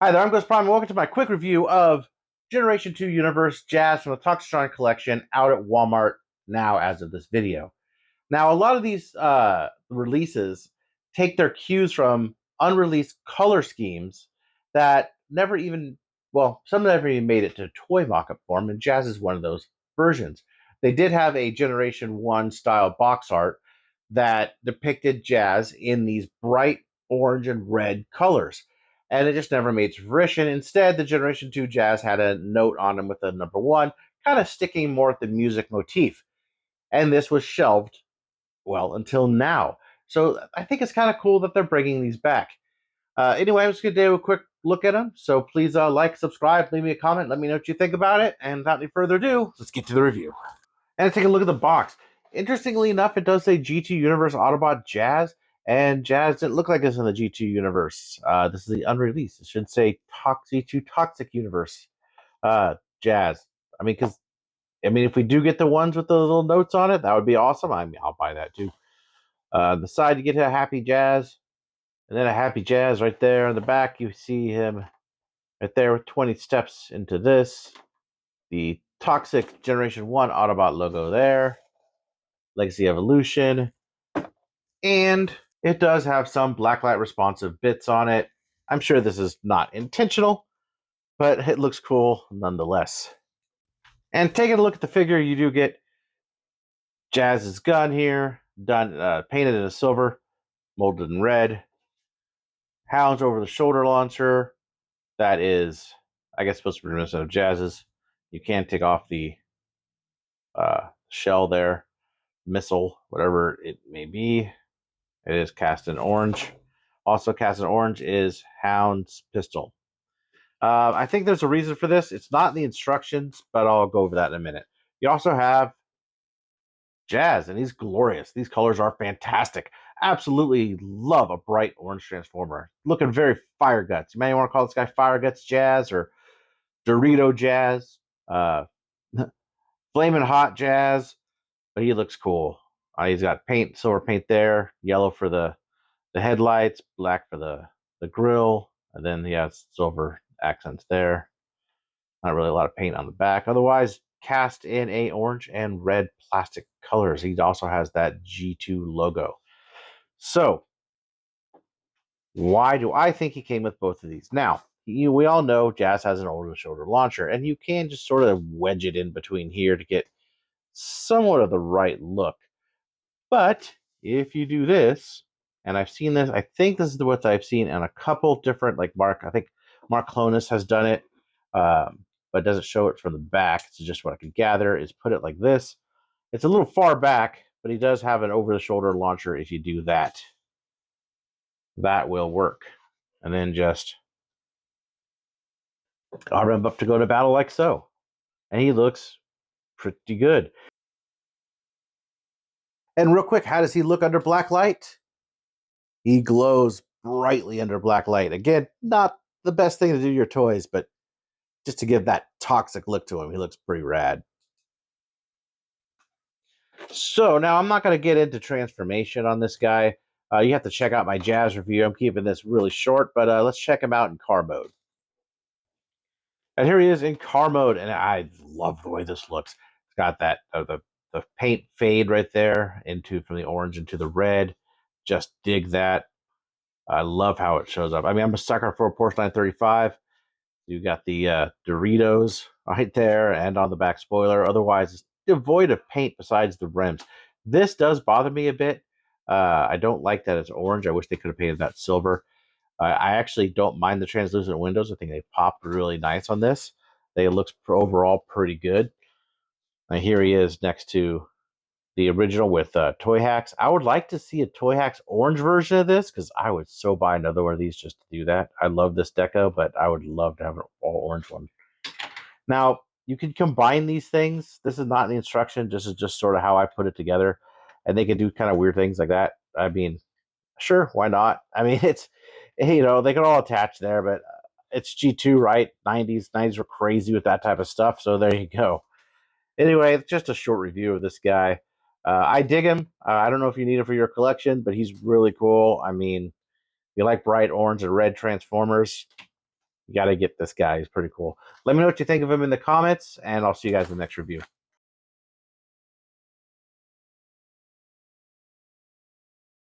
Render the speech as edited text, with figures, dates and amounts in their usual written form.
Hi there, I'm GhostPrime, and welcome to my quick review of Generation 2 Universe Jazz from the Toxitron collection out at Walmart now as of this video. Now, a lot of these releases take their cues from unreleased color schemes that never even, well, some never even made it to toy mockup form, and Jazz is one of those versions. They did have a Generation 1 style box art that depicted Jazz in these bright orange and red colors. And it just never made to fruition. Instead, the Generation 2 Jazz had a note on them with a number one, kind of sticking more at the music motif. And this was shelved, well, until now. So I think it's kind of cool that they're bringing these back. Anyway, I'm just going to do a quick look at them. So please like, subscribe, leave me a comment, let me know what you think about it. And without any further ado, let's get to the review. And take a look at the box. Interestingly enough, it does say G2 Universe Autobot Jazz, and Jazz didn't look like this in the G2 Universe. This is the unreleased. It should say G2 Toxic Universe Jazz. If we do get the ones with the little notes on it, that would be awesome. I'll buy that too. The side, you get a Happy Jazz, and then a Happy Jazz right there. On the back, you see him right there with 20 steps into this. The Toxic Generation 1 Autobot logo there. Legacy Evolution. And it does have some blacklight responsive bits on it. I'm sure this is not intentional, but it looks cool nonetheless. And taking a look at the figure, you do get Jazz's gun here, done painted in a silver, molded in red. Hound's over the shoulder launcher. That is, I guess, supposed to be reminiscent of Jazz's. You can take off the shell there, missile, whatever it may be. It is cast in orange. Also cast in orange is Hound's pistol. I think there's a reason for this. It's not in the instructions, but I'll go over that in a minute. You also have Jazz, and he's glorious. These colors are fantastic. Absolutely love a bright orange Transformer. Looking very Fire Guts. You may want to call this guy Fire Guts Jazz or Dorito Jazz, uh, Flaming Hot Jazz, but he looks cool. He's got paint, silver paint there, yellow for the headlights, black for the grill, and then he has silver accents there. Not really a lot of paint on the back. Otherwise, cast in a orange and red plastic colors. He also has that G2 logo. So, why do I think he came with both of these? Now, we all know Jazz has an over-the-shoulder launcher, and you can just sort of wedge it in between here to get somewhat of the right look. But if you do this, and I've seen this, I think this is what I've seen in a couple different, like I think Mark Clonus has done it, but doesn't show it from the back. It's just what I could gather is put it like this. It's a little far back, but he does have an over-the-shoulder launcher if you do that. That will work. And then just arm him up to go to battle like so. And he looks pretty good. And real quick, how does he look under black light? He glows brightly under black light. Again, not the best thing to do to your toys, but just to give that toxic look to him, he looks pretty rad. So now I'm not going to get into transformation on this guy. You have to check out my Jazz review. I'm keeping this really short, but let's check him out in car mode. And here he is in car mode, and I love the way this looks. It's got that the paint fade right there from the orange into the red. Just dig that. I love how it shows up. I'm a sucker for a Porsche 935. You got the Doritos right there and on the back spoiler. Otherwise, it's devoid of paint besides the rims. This does bother me a bit. I don't like that it's orange. I wish they could have painted that silver. I actually don't mind the translucent windows. I think they popped really nice on this. They looks overall pretty good. And here he is next to the original with Toy Hacks. I would like to see a Toy Hacks orange version of this because I would so buy another one of these just to do that. I love this deco, but I would love to have an all orange one. Now, you can combine these things. This is not in the instruction. This is just sort of how I put it together. And they can do kind of weird things like that. Sure, why not? It's, they can all attach there, but it's G2, right? 90s were crazy with that type of stuff. So there you go. Anyway, it's just a short review of this guy. I dig him. I don't know if you need him for your collection, but he's really cool. You like bright orange and red Transformers, You got to get this guy. He's pretty cool. Let me know what you think of him in the comments, and I'll see you guys in the next review.